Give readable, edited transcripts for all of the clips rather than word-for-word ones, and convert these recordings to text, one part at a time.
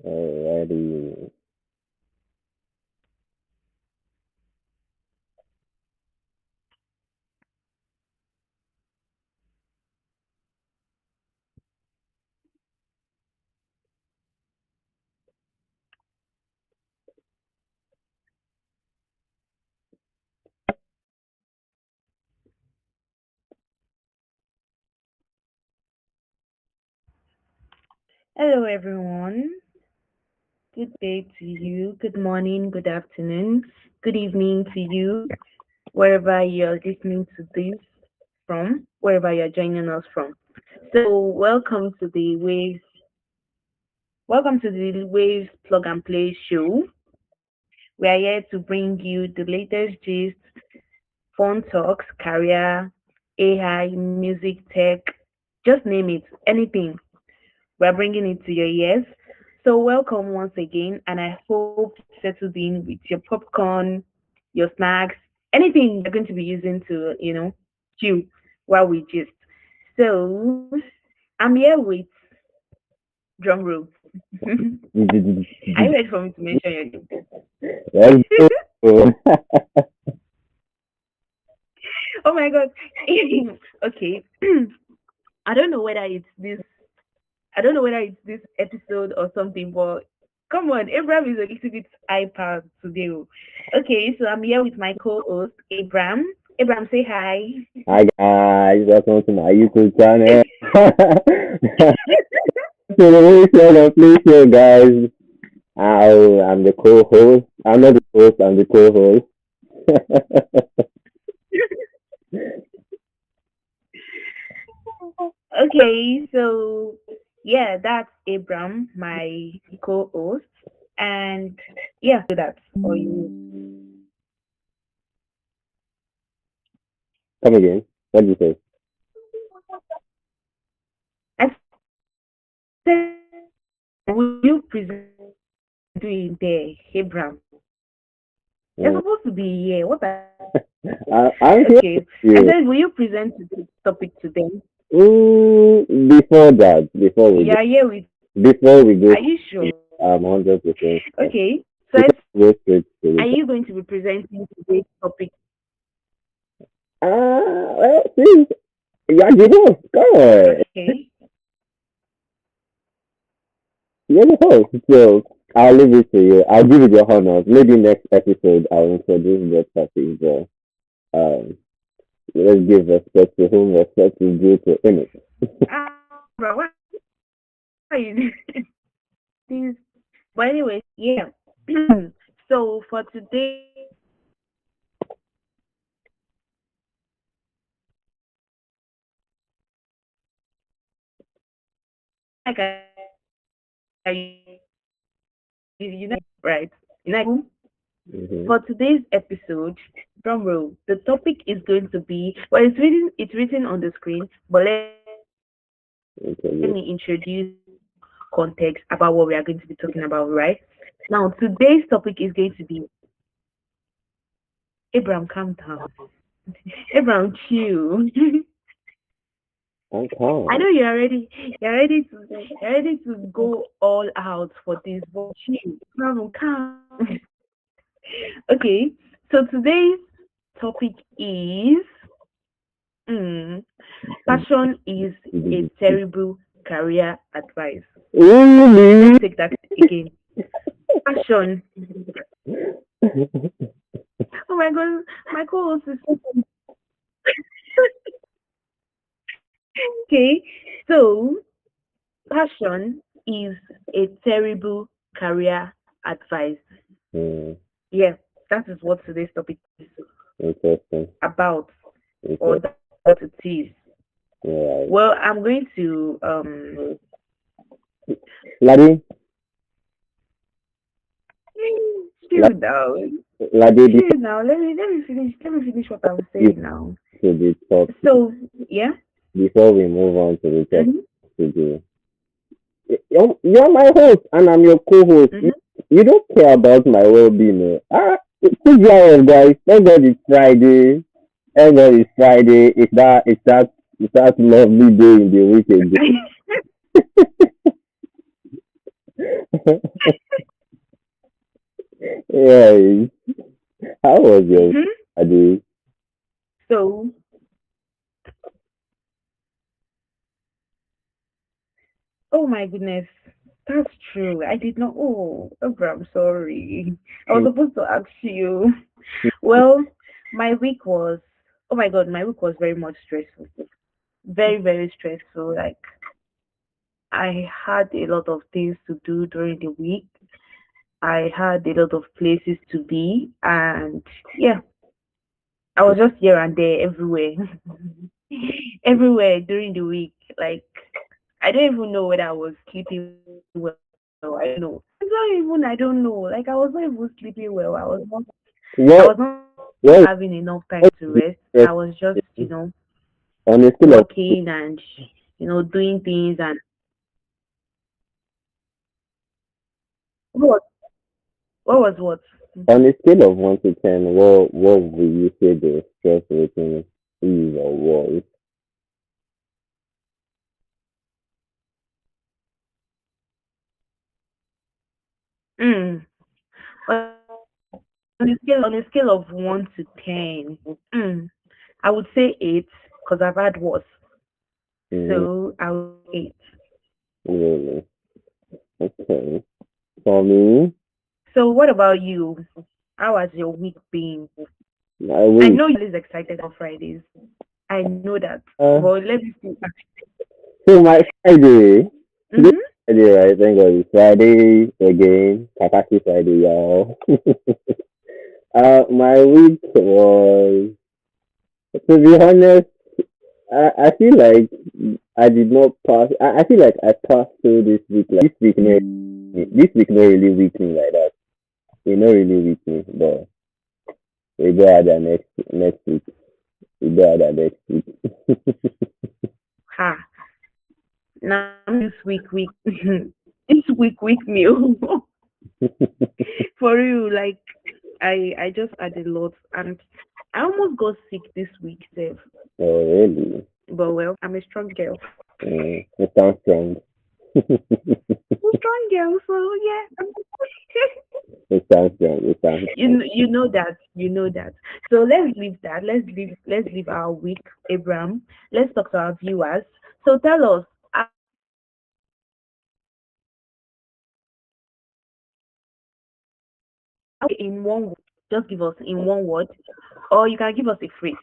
Alrighty. Hello, everyone. Good day to you. Good morning, good afternoon, good evening to you, wherever you're listening to this from, wherever you're joining us from. So, welcome to the Waves Plug and Play show. We are here to bring you the latest gist, fun talks, career, AI, music, tech, just name it, anything. We're bringing it to your ears. So, welcome once again, and I hope you settled in with your popcorn, your snacks, anything you're going to be using to, chew while we gist. So, I'm here with drum roll. Are you ready for me to mention your name? Let's go. Oh my god. Okay. I don't know whether it's this I don't know whether it's this episode or something, but come on, Abraham is a little bit hyper today. Oh. Okay, so I'm here with my co-host, Abraham. Abraham, say hi. Hi guys, welcome to my YouTube channel. So the way please show guys. I'm the co-host. I'm not the host, I'm the co-host. Okay, so yeah, that's Abraham, my co-host, and yeah, so that's for you. Come again. What did you say? I said, will you present doing there, Abraham? You're Mm. supposed to be here. What? I'm here Okay, with I you. said, will you present the topic today? Before that, before we go, Yeah, here with. before we go, Are you sure? 100% sure. Okay. So, We can go straight to are it. you going to be presenting today's topic? Well, please, you're the host. Come on. Okay. You're the host. So I'll leave it to you. I'll give you the honors. Maybe next episode I'll introduce the topic. But let's give respect to whom respect is due to image. Bro, why are you this? But anyway, yeah. So for today, like you know, right? You know, Mm-hmm. for today's episode, drum roll. The topic is going to be well, it's written on the screen, but let me Okay. introduce context about what we are going to be talking about, right? Now, today's topic is going to be Abraham, calm down. Abraham, chill. I'm I calm. know you're ready to go all out for this, but chill. Abraham, calm. Okay, so today's topic is mm, passion is a terrible career advice. Let Really? me take that again. Passion. Oh my god, my co-host is so okay. So passion is a terrible career advice. Hmm, Yeah, that is what today's topic is interesting. about, or Interesting. that's what it is. Right. Well, I'm going to Laddie, chill now. Laddie, Chill now. Let me finish what I'm before saying now. to the topic, So yeah. before we move on to the topic Mhm. today, you're my host and I'm your co-host. You, Mhm. you don't care about my well-being. Good job, guys. Thank God it's Friday. Thank God it's Friday. It's that lovely day in the week again. Yeah. How was your Mm-hmm. study? So, oh my goodness, that's true. I did not. Oh, Oprah, I'm sorry. I was supposed to ask you. Well, my week was. Oh my God, my week was very much stressful. Very, very stressful. Like I had a lot of things to do during the week. I had a lot of places to be, and yeah, I was just here and there, everywhere, everywhere during the week. Like I don't even know whether I was sleeping well. I don't know. It's not even. I don't know. Like I was not even sleeping well. I was What not having enough time what to rest. what I is was the just, stress on a scale of working and doing things and what what? on a scale of 1 to 10, what would you say the stress rating is or was? Mm. On a scale of 1 to 10, I would say 8 because I've had worse. Mm, So I would say 8. really? Okay. For me, So what about you? How has your week been? my I week. know you're always excited on Fridays. I know that. Uh, But let me see. so my Friday, today Mm-hmm. Friday, right? Thank God it's Friday again. Kakaki Friday, y'all. My week was, to be honest, I feel like I did not pass. I feel like I passed through this week. Like this week not really weak me like that. It not really weak me, but we go at the next week. We go at the next week. Ha. Now this week this week meal. For you, like I just had a lot and I almost got sick this week, Seth. Oh really? But well, I'm a strong girl. It sounds strong. I'm a strong girl, so yeah. It sounds strong. It sounds You know that. You know that. So let's leave that. Let's leave our week, Abraham. Let's talk to our viewers. So tell us in one word, just give us in one word, or you can give us a phrase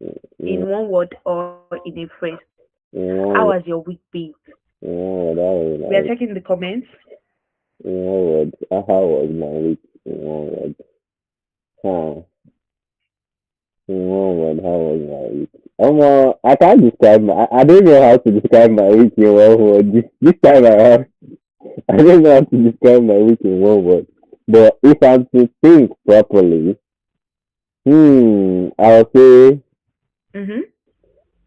strong. in one word or in a phrase. You How know, has your week been? what I was We are like, checking the comments. how was my week? Huh? How was my week? I can't describe I don't know how to describe my week in one word. This time around, I don't know how to describe my week in one word. But if I'm to think properly, I'll say, Mhm.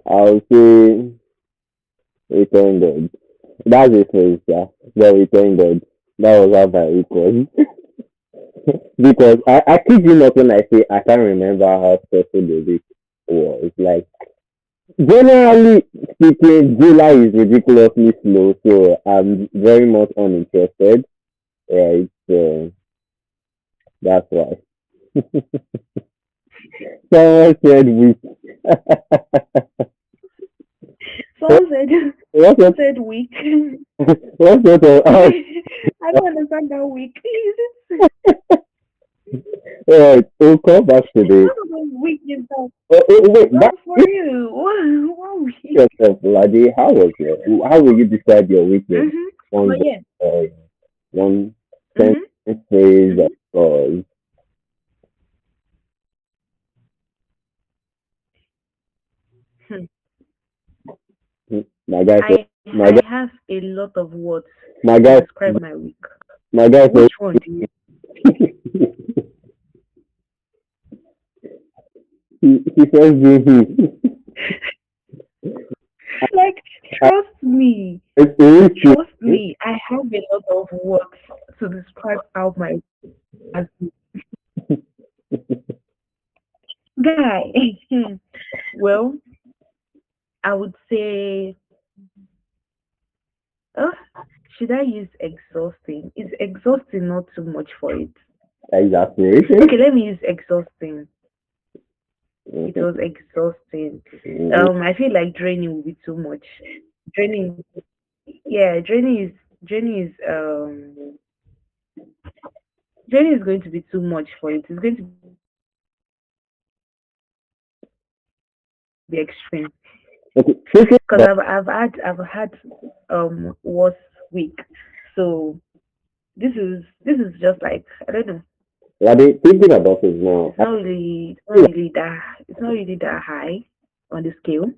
I'll say, we thank God. That's it for yeah. But we thank God. That was how my week was. Because I kid you not when I say I can't remember how stressful the week was. Like generally speaking, July is ridiculously slow, so I'm very much uninterested. Right, so that's why. Someone said week. Someone said what sort said week. what sort of I don't understand that week. right, we'll come back to the What sort of week is that? wait, Well, for you, what week? yourself, Ladi, how will you describe your weekend? Mhm. One But yeah. one Mhm. sentence phrase Mhm. or Hmm. my guy said my I guy have a lot of words my to guy describe my week. my guy said Which one do you he says he like? Trust me, it's a trust me. I have a lot of words to describe how my week has been. Guy. Well, I would say, uh, should I use exhausting? Is exhausting not too much for it? Exasperation. Okay, let me use exhausting. It Okay. was exhausting. Mhm. I feel like draining will be too much. Draining, yeah, draining is going to be too much for it. It's going to be extreme Okay. because Thinking about I've had worse week. So this is just like I don't know. thinking about it now. It's not really it's not really that high on the scale.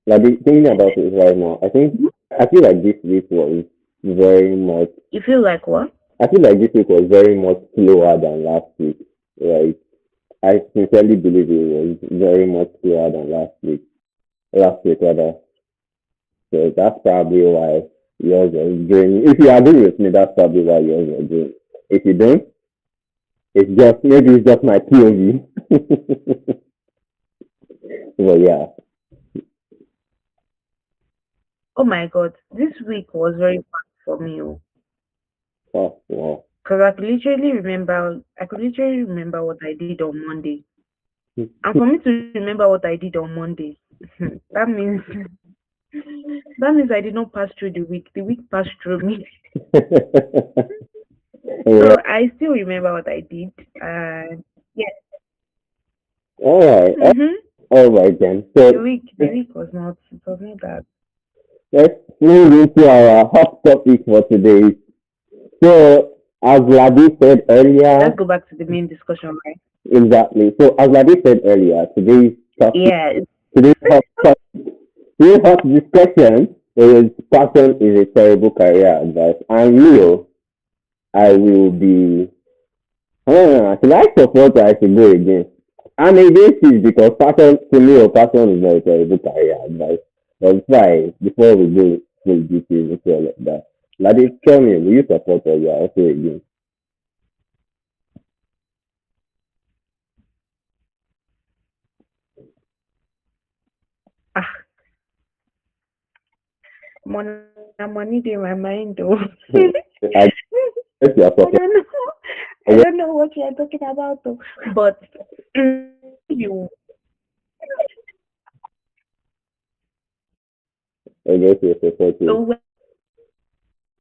Thinking about it right now. I feel like this week was very much. You feel like what? I feel like this week was very much slower than last week. Right. I sincerely believe it was very much slower than last week. Last week rather. So that's probably why yours was draining. If you agree with me, that's probably why yours was draining. If you don't, it's just my POV. But yeah. Oh my god, this week was very fun for me. Oh, wow. Because I could literally remember what I did on Monday. And for me to remember what I did on Monday, that means that means I did not pass through the week. The week passed through me. Yeah. So I still remember what I did. And yeah, All right. mm-hmm. All right then. the So week the week was not that. let's move into our hot topic for today. So as Ladi said earlier, Let's go back to the main discussion, right? exactly. So as Ladi said earlier, Yeah. today's hot topic, today's hot discussion is passion is a terrible career advice. And Leo, I will be. Should I support or I should go against? I'm against it because passion to me or passion is not a terrible career advice. But before we go full details into all of that, Ladi, tell me, will you support or you are also against? Ah, money in my mind though. I guess you are I supporting. don't know. I don't know what you are talking about though. But you I guess you are supporting.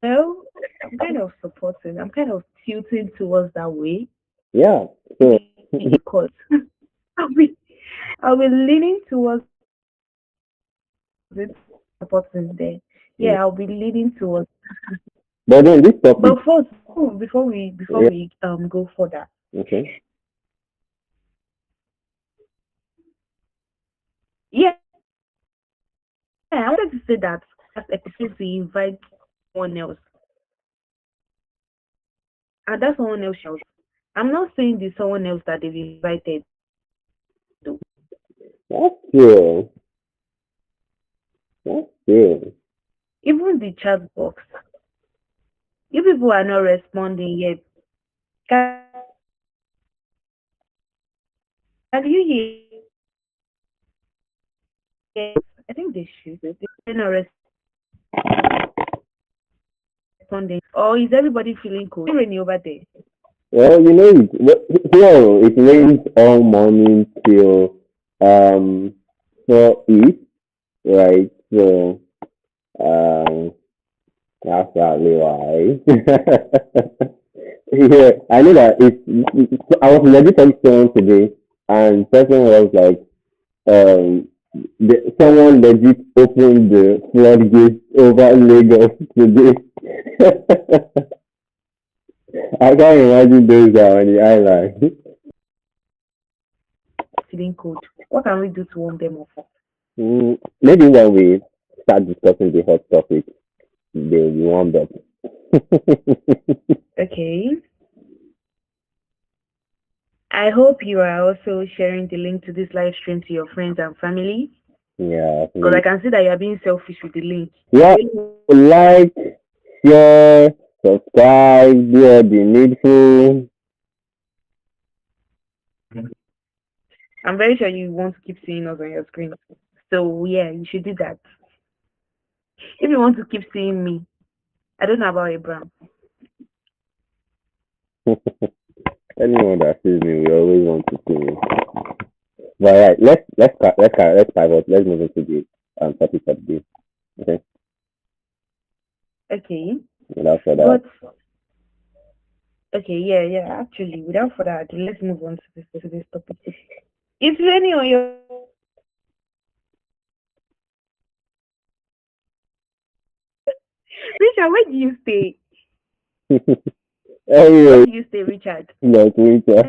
well, I'm kind of supporting. I'm kind of tilting towards that way. Yeah. So Maybe because I'll be I'll be leaning towards it supporting there. mm. Yeah, I'll be leaning towards. But then this topic, But first, before yeah, we go further, okay. yeah, I wanted to say that as episode to invite someone else, and that someone else else. I'm not saying the someone else that they've invited to. That's true. That's true. Even the chat box. You people are not responding yet. Can you hear? I think they should. They're not responding. Or is everybody feeling cold? Is it raining over there? Well, here it rains all morning till um 4 east, right? So um that's probably why. Yeah, I know that I was legit talking to someone today, and person was like, um, someone legit opened the floodgates over Lagos today. I can't imagine those that are on the island. Feeling cold. What can we do to warm them up? Maybe when we start discussing the hot topic, they'll be warmed up. Okay. I hope you are also sharing the link to this live stream to your friends and family. Yeah, Because I please. can see that you are being selfish with the link. Yeah, like, share, subscribe, do all the needful. I'm very sure you want to keep seeing us on your screen. So yeah, you should do that. If you want to keep seeing me, I don't know about Abraham. Anyone that sees me will always want to see me. But right, let's pivot. Let's move into the topic of the day. Okay, Okay, without further but okay, yeah, yeah. Actually, without further ado, let's move on to this topic. It's raining on your. Richard, where do you stay? ado. Where Anyway, do you stay, Richard? like winter.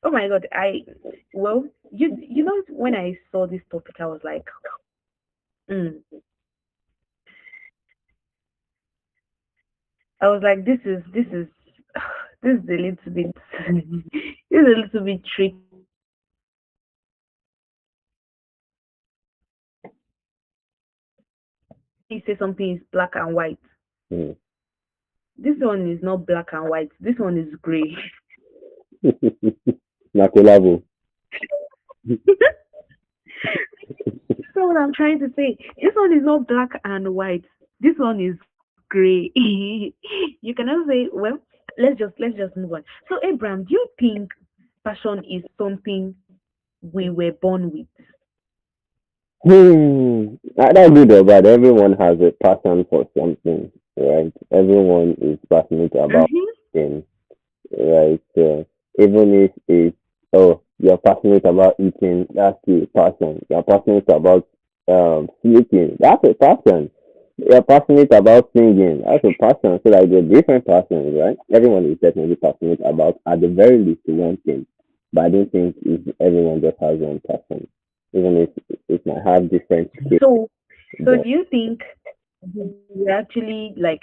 Oh my God, well, you know, when I saw this topic, I was like, mm, I was like, this is this is a little bit this is a little bit tricky. You say something is black and white. Hmm. This one is not black and white. This one is gray. Na collabo. So what I'm trying to say, this one is not black and white. This one is gray. You cannot say, well, let's just move on. So Abraham, do you think passion is something we were born with? That's good or bad. Everyone has a passion for something, right? Everyone is passionate about Mm-hmm. things, right? So even if it's you're passionate about eating, that's a passion. You're passionate about sleeping, that's a passion. You're passionate about singing, that's a passion. So like there are different passions, right? Everyone is definitely passionate about at the very least one thing. But I don't think if everyone just has one passion. Even if it might have different skills, So but do you think you actually like,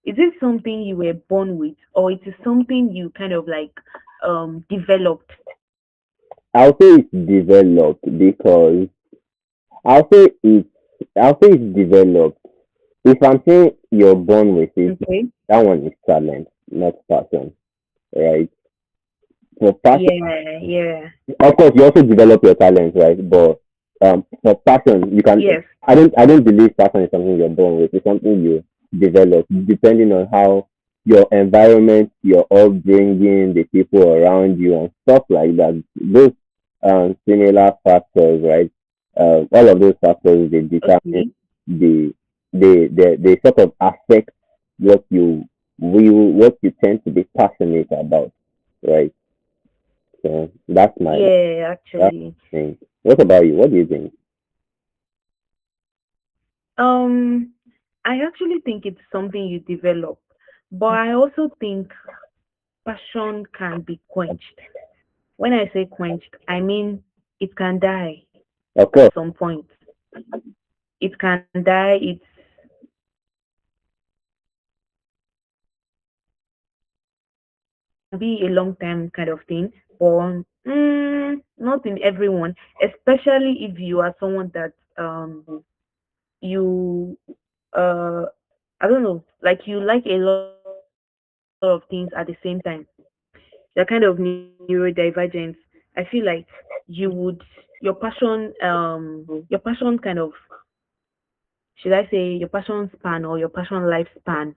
is it something you were born with, or it is something you kind of like developed? I'll say it's developed because I'll say it's I'll say it's developed. If I'm saying you're born with it, Okay. that one is talent, not passion, right? For passion, Yeah, yeah. of course, you also develop your talent, right? But for passion, you can. Yes. I don't believe passion is something you're born with. It's something you develop depending on how your environment, your upbringing, the people around you, and stuff like that. Those similar factors, right? All of those factors they determine Okay. the they sort of affect what you tend to be passionate about, right? So Yeah, that's actually. my thing. What about you? What do you think? Um, I actually think it's something you develop, but I also think passion can be quenched. When I say quenched, I mean it can die Of at course. some point. It can die. It can be a long time kind of thing, but not in everyone. Especially if you are someone that you I don't know, like you like a lot of things at the same time. You're kind of neurodivergent. I feel like you would your passion kind of, should I say, your passion span or your passion lifespan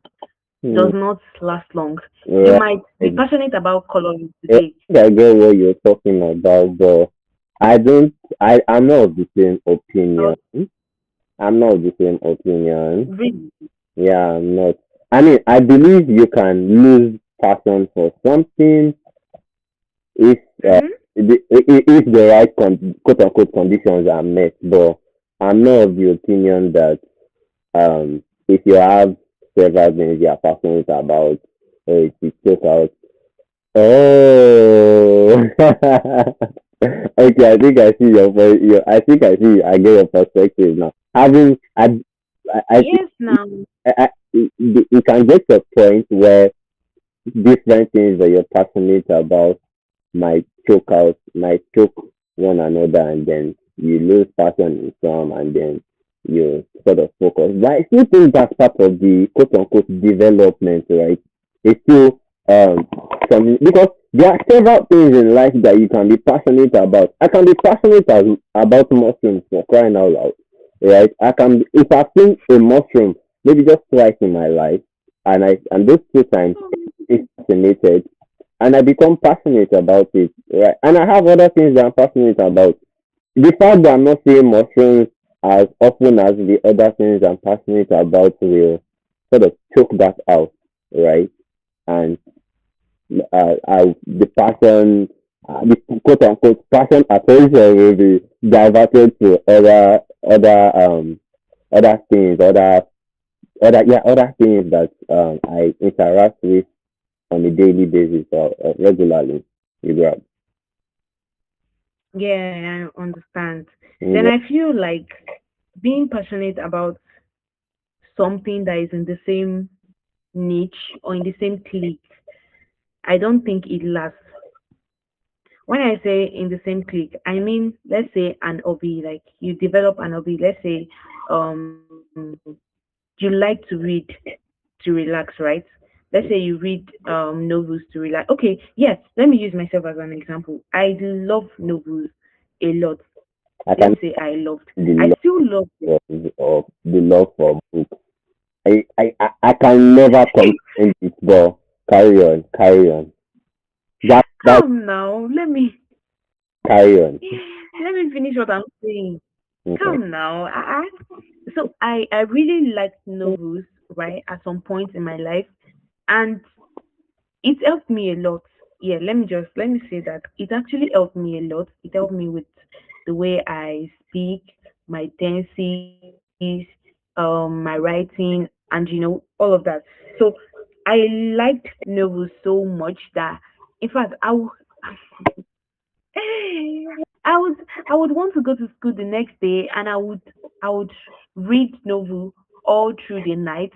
Hmm. does not last long. You Yeah, might be passionate about coloring yeah, today. I get what you're talking about, but I don't. I'm not of the same opinion. But I'm not of the same opinion. really, Yeah, I'm not. I mean, I believe you can lose passion for something if mm-hmm. if the right quote unquote conditions are met. But I'm not of the opinion that if you have several things you are passionate about, or if you take out. Oh, okay. I think I see I think I see. I get your perspective now. Having, I think Yes, now. it can get to a point where different things that you're passionate about might choke one another, and then you lose passion in some, and then you sort of focus. But I still think that's part of the quote unquote development, right? It's still something because There are several things in life that you can be passionate about. I can be passionate about mushrooms for crying out loud, right? I can if I've seen a mushroom maybe just twice in my life, and those two times it's fascinated, and I become passionate about it, right? And I have other things that I'm passionate about. The fact that I'm not seeing mushrooms as often as the other things I'm passionate about will sort of choke that out, right? And the passion, the quote unquote passion attention will be diverted to other things, other things that I interact with on a daily basis or regularly. You grab. Yeah, I understand. You Then grab. I feel like being passionate about something that is in the same niche or in the same clique, I don't think it lasts. When I say in the same clique, I mean, let's say an hobby, like you develop an hobby, let's say um you like to read to relax, right? Let's say you read novels to relax. Okay, yes, let me use myself as an example. I love novels a lot. I Let can me say I loved. I the still love them. love for book. I can never comprehend it, but carry on, carry on. That Come now, carry on. let me finish what I'm saying. Mhm. Come now. I really liked novels, right, at some point in my life, and it helped me a lot. Yeah, let me say that it actually helped me a lot. It helped me with the way I speak, my tenses, my writing, and all of that. So I liked novels so much that, in fact, I would I would want to go to school the next day, and I would read novel all through the night.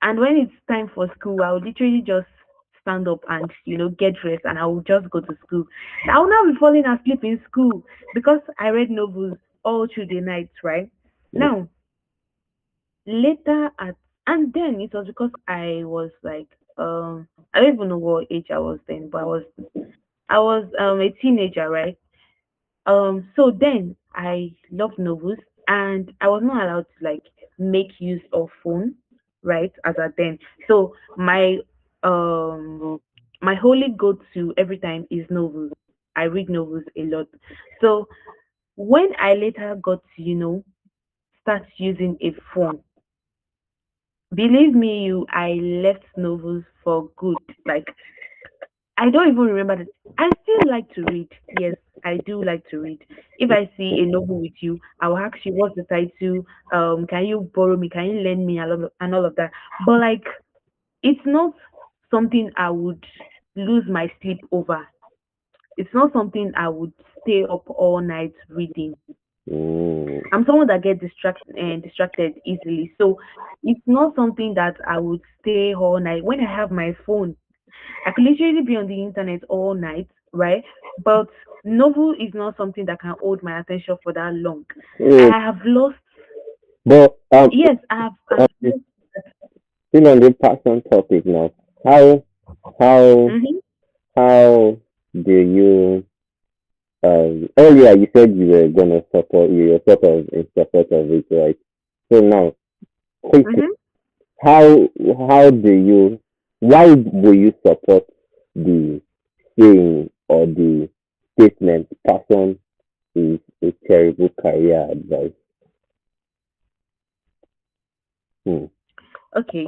And when it's time for school, I would literally just stand up and get dressed, and I would just go to school. I will not be falling asleep in school because I read novels all through the night, right? Now, later at and then it was because I was like I don't even know what age I was then, but I was a teenager, right? So then I loved novels, and I was not allowed to like make use of phone, right? As at then. So my holy go to every time is novels. I read novels a lot. So when I later got to, start using a phone, believe me, I left novels for good. Like I don't even remember that. I still like to read. Yes, I do like to read. If I see a novel with you, I will ask you what's the title. Can you borrow me? Can you lend me? And all of that. But like, it's not something I would lose my sleep over. It's not something I would stay up all night reading. Mm. I'm someone that gets distracted easily, so it's not something that I would stay all night. When I have my phone, I could literally be on the internet all night, right? But novel is not something that can hold my attention for that long. Mm. I have lost. But Yes, I've it's lost. still on the passion topic now. How how Mm-hmm, how do you earlier you said you were gonna support you were sort of in support of it, right? So now quickly, mm-hmm. how how do you why will you support the saying or the statement passion is a terrible career advice? Hmm. Okay.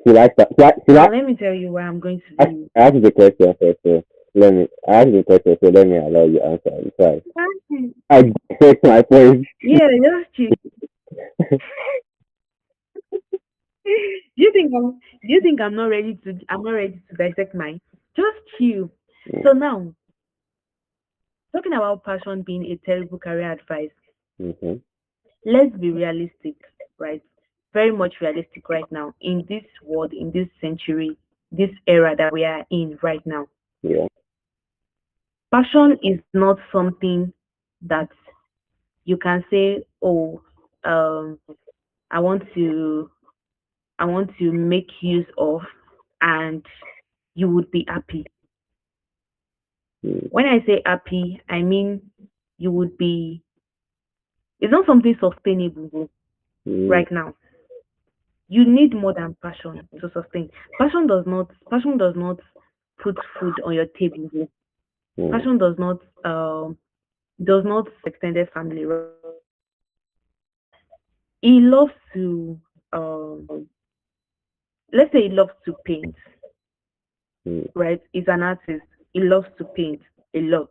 Should I start? Now let me tell you why I'm going to be. I ask the question first? So I ask the question, so let me allow you answer. Sorry. I get my point. Yeah, just chill. Do you think I'm not ready to? I'm not ready to dissect mine. Just chill. So now, talking about passion being a terrible career advice, Mm-hmm. let's be realistic, right? Very much realistic right now in this world, in this century, this era that we are in right now. Yeah. Passion is not something that you can say, oh, um, I want to, I want to make use of, and you would be happy. mm, When I say happy, I mean you would be. It's not something sustainable mm, right now. You need more than passion to sustain. Passion does not put food on your table. mm, Passion does not extended family, right? He loves to um let's say he loves to paint, mm. right? He's an artist. He loves to paint a lot.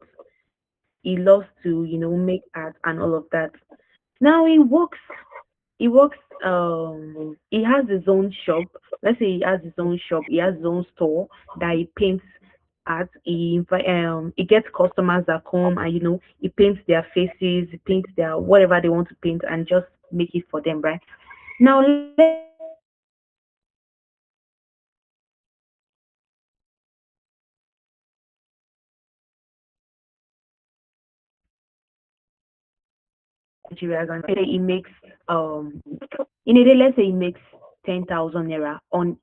He loves to, make art and all of that. Now he has his own shop. Let's say he has his own shop, he has his own store that he paints at. He gets customers that come and he paints their faces, he paints their whatever they want to paint and just make it for them, right? Now let's say he makes 10,000 naira on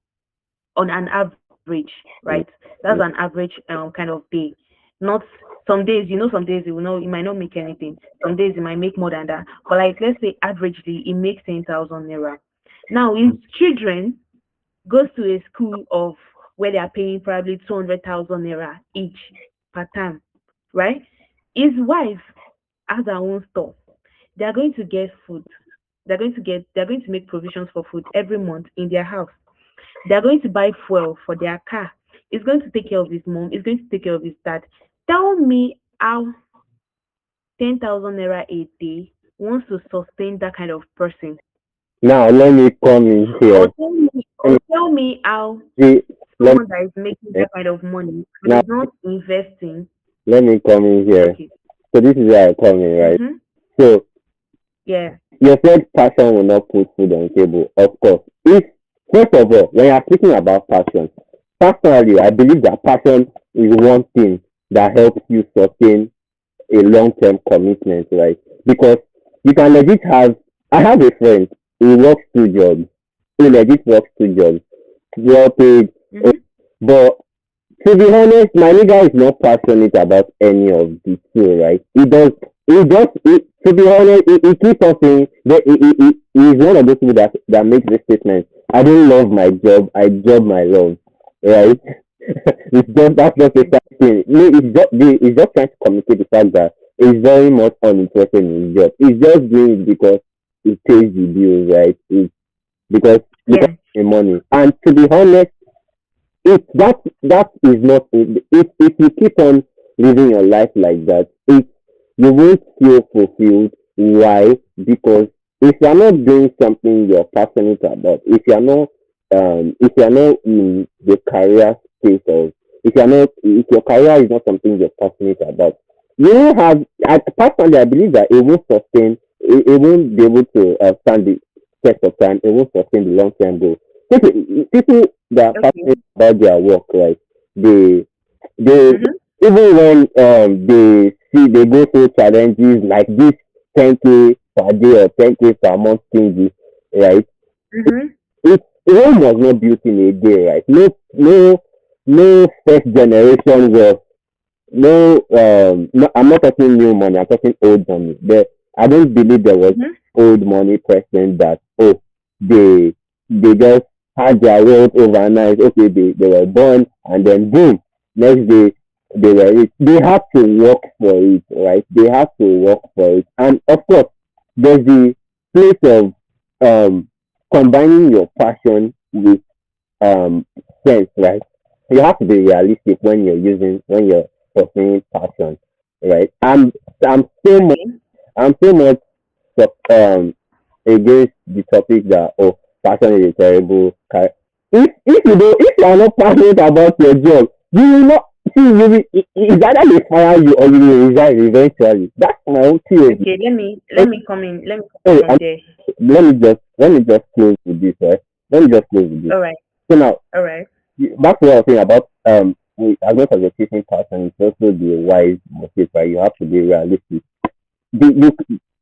an average, right? Mm, That's an average kind of day. Not some days, some days it might not make anything. Some days it might make more than that. But like let's say averagely it makes 10,000 naira. Now his children goes to a school of where they are paying probably 200,000 naira each per term, right? His wife has her own store. They are going to get food. They're going to make provisions for food every month in their house. They're going to buy fuel for their car. He's going to take care of his mom. He's going to take care of his dad. Tell me how 10,000 naira a day wants to sustain that kind of person. Now let me come in Or here. tell me, Let or me tell me how see. Let someone that is making me that kind of money and now is not investing. let me come in here. Okay. So this is where I come in, right? Mm-hmm. So Yeah. your said passion will not put food on the table, of course. If first of all, when you are speaking about passion, personally, I believe that passion is one thing that helps you sustain a long-term commitment, right? Because you can legit have. I have a friend. He works two jobs. He legit works two jobs, well paid. Mm-hmm. But to be honest, my nigga is not passionate about any of the two, right? To be honest, he keeps on saying that he's one of those people that makes this statement. I don't love my job, I job my love, right? That's just the Okay. same thing. No, it's just trying to communicate the fact that he's very much uninterested in his job. He's just doing it because it pays the bills, right? It's because Yeah. of the money. And to be honest, if that is not if you keep on living your life like that, it you won't feel fulfilled. Why? Because if you're not doing something you're passionate about, if you're not in the career space of if your career is not something you're passionate about, you won't have personally I believe that it won't sustain it won't be able to stand the test of time, it won't sustain the long term goal. People that are Okay. passionate about their work, right? They Mm-hmm. even when they go through challenges like this 10K per day or 10K per month thingy, right? Mm-hmm. Rome was not built in a day, right? No first generation wealth. No, I'm not talking new money. I'm talking old money. I don't believe there was Mm-hmm. old money person that they they just had their wealth overnight. Okay, they were born and then boom, next day they were rich. They have to work for it, right? They have to work for it, and of course, there's the place of um combining your passion with um sense, right? You have to be realistic when you're pursuing passion, right? I'm so much Okay. I'm so much against the topic that passion is a terrible if you are not passionate about your job, you will not see you will it's either they fire you or you will resign eventually. That's my own theory. Okay. Let me come in. Let me come Hey, in on there. let me just close with this, right? Let me just close with this. All right. So now All right. back to what I was saying about as much as you're chasing passion, it's also the wise motive, right? You have to be realistic. You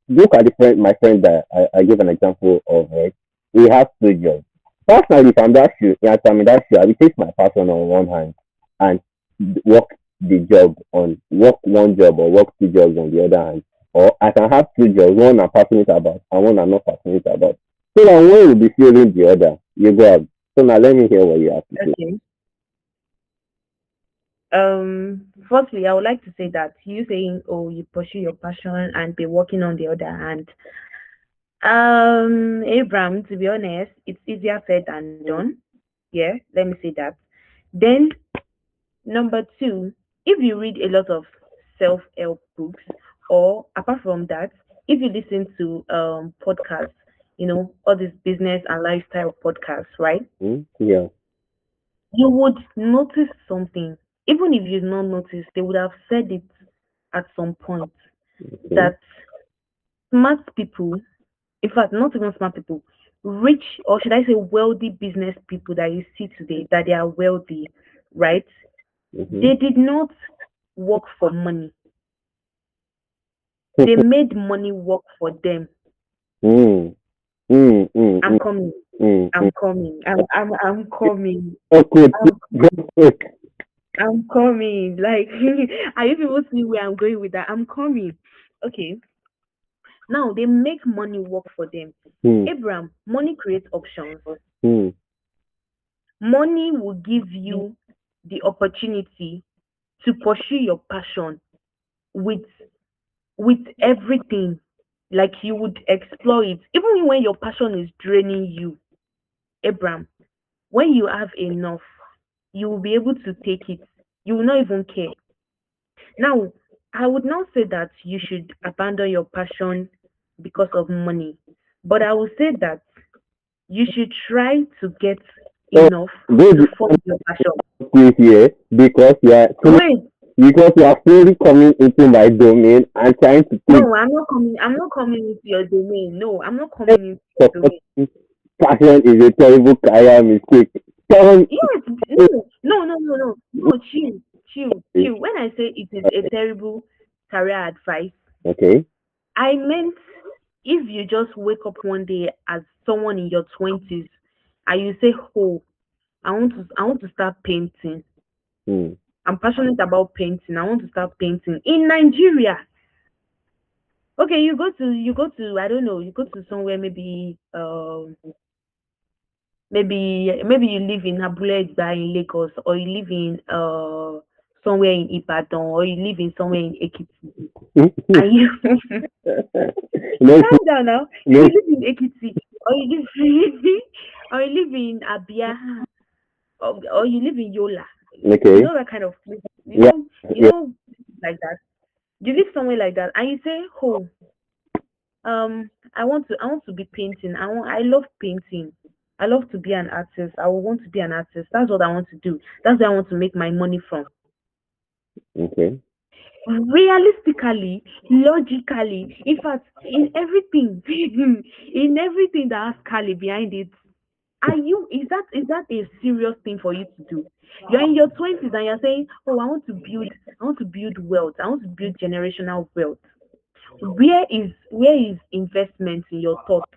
look at the friend, my friend that I gave an example of, right? He has two jobs. Personally, if I'm that shoe, yeah, I'm in that shoe, I will take my passion on one hand and work the job on work one job or work two jobs on the other hand, or I can have two jobs, one I'm passionate about and one I'm not passionate about. So that one will be feeling the other. You go out. So now let me hear what you have to say. Okay. Firstly, I would like to say that you saying, "Oh, you pursue your passion and be working on the other hand." Abraham, to be honest, it's easier said than done. Yeah, let me say that. Then number two, if you read a lot of self-help books, or apart from that, if you listen to podcasts, all these business and lifestyle podcasts, right? Yeah. You would notice something. Even if you've not noticed, they would have said it at some point Okay. that smart people, in fact, not even smart people, rich, or should I say wealthy business people that you see today, that they are wealthy, right? Mm-hmm. They did not work for money. They made money work for them. mm, mm, mm, I'm mm, coming. mm. I'm coming. I'm coming. Okay, I'm, go quick. I'm coming. Like, are you people see where I'm going with that? I'm coming. Okay. Now they make money work for them. Mm, Abraham, money creates options. mm, Money will give you the opportunity to pursue your passion with everything. Like you would explore it. Even when your passion is draining you, Abraham, when you have enough, you will be able to take it. You will not even care. Now, I would not say that you should abandon your passion because of money, but I would say that you should try to get so enough to good fund your passion. quick here Wait, because you are fully coming into my domain and trying to take no, I'm not coming. I'm not coming into your domain. No, I'm not coming into your domain. supporting passion is a terrible career mistake. Tell me. Yes, no. Chill. When I say it is a terrible career advice, Okay. I meant if you just wake up one day as someone in your 20s and you say, "Oh, I want to start painting. Mm. I'm passionate about painting. I want to start painting in Nigeria." Okay, you go to I don't know, you go to somewhere, maybe you live in Abule in Lagos, or you live in somewhere in Ibadan, or you live in somewhere in Ekiti. And you no, calm down now. You no. live in Ekiti, or you live or you live in Abia, or you live in Yola. You Okay. know that kind of place. You Yeah. know, you Yeah. know, like that. You live somewhere like that, and you say, "Oh, I want to be painting. I love painting. I love to be an artist. I want to be an artist. That's what I want to do. That's where I want to make my money from." Okay. Realistically, logically, in fact, in everything, in everything that has Kali behind it, is that a serious thing for you to do? You're in your 20s and you're saying, "Oh, I want to build wealth. I want to build generational wealth." Where is investment in your thoughts?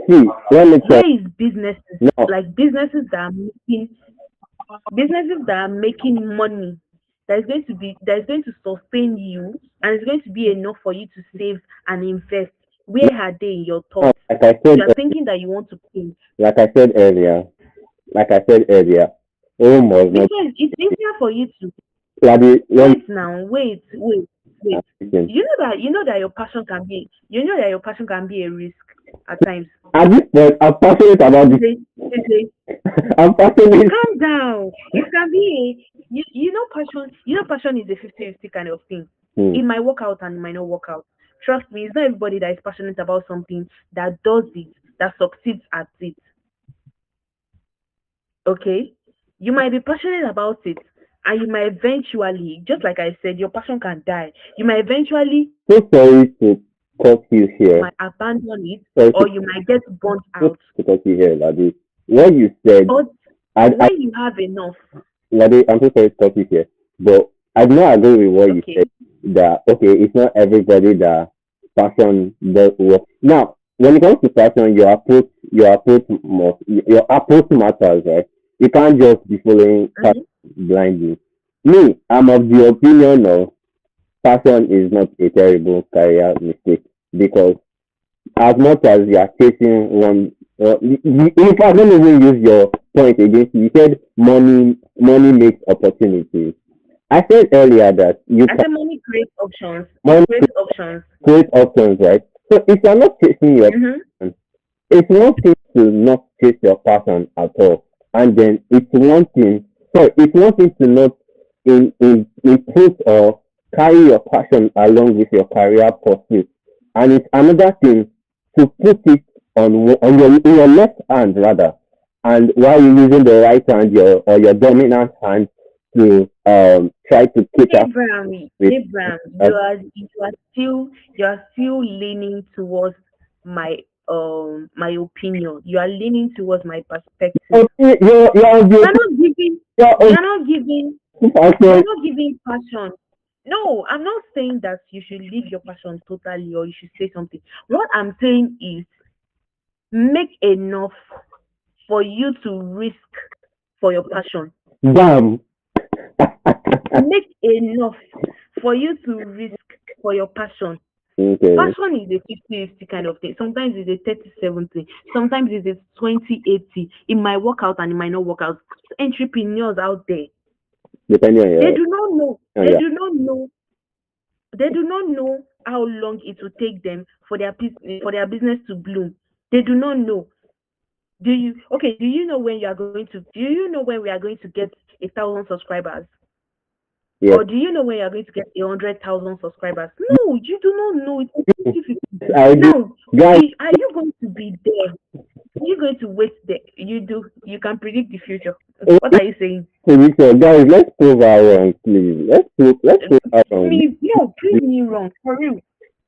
See, let me tell Where is businesses, you now. like businesses that are making money, that is going to sustain you, and is going to be enough for you to save and invest? Where are they in your Now, thoughts? You're thinking that you want to paint. like I said earlier, like I said earlier, home was not Because it's easier for you to study. Let me wait now, wait. listen. You know that your passion can be a risk at times. At this point, I'm passionate about this. It's a I'm passionate. calm down. It can be passion is a 50-50 kind of thing. Hmm. It might work out and it might not work out. Trust me, it's not everybody that is passionate about something that does it, that succeeds at it. Okay? You might be passionate about it, and you might eventually, just like I said, your passion can die. You might eventually So sorry to cut you here. might abandon it, Sorry or you might get burnt out. to cut you here, Ladi. What you said, But I when you have enough, Ladi, I'm so sorry to cut you here, but I do not agree with what you okay, said. That okay, it's not everybody that passion does work. Now, when it comes to passion, your approach matters, right? You can't just be following passion mhm, blindly. Me, I'm of the opinion of passion is not a terrible career mistake because as much as you are chasing one, in fact, let me even use your point against you. You said money makes opportunities. I said earlier that you I can said money creates options. It money creates options. create options, right? So if you're not chasing your Mm-hmm. passion, it's one thing to not chase your passion at all, and then it's one thing. Sorry, it's one thing to not input or carry your passion along with your career pursuit, and it's another thing to put it on your in your left hand rather, and while you're using the right hand, your dominant hand to try to cater Abraham, with. Abraham, Uh, you are still leaning towards my my opinion. You are leaning towards my perspective. you're of You the are not giving. you're You of are not giving. the You are passion. not giving passion. No, I'm not saying that you should leave your passion totally or you should say something. What I'm saying is make enough for you to risk for your passion. Damn. Make enough for you to risk for your passion. Okay. Passion is a 50-50 kind of thing. Sometimes it's a 30-70. Sometimes it's a 20-80. It might work out and it might not work out. Entrepreneurs out there, Depending on they your do not know. on They your do not know. They do not know how long it will take them for their business to bloom. They do not know. Do you okay? Do you know when you are going to? Do you know when we are going to get 1,000 subscribers? yes. Or do you know when you are going to get 100,000 subscribers? No, you do not know. It's 50-50. I do. Now, Guys, are you going to be there? Are you going to wait there? You do. You can predict the future. What are you saying? prediction. Guys, let's prove our wrong, please. Let's prove our wrong. Me, no, prove me wrong for real.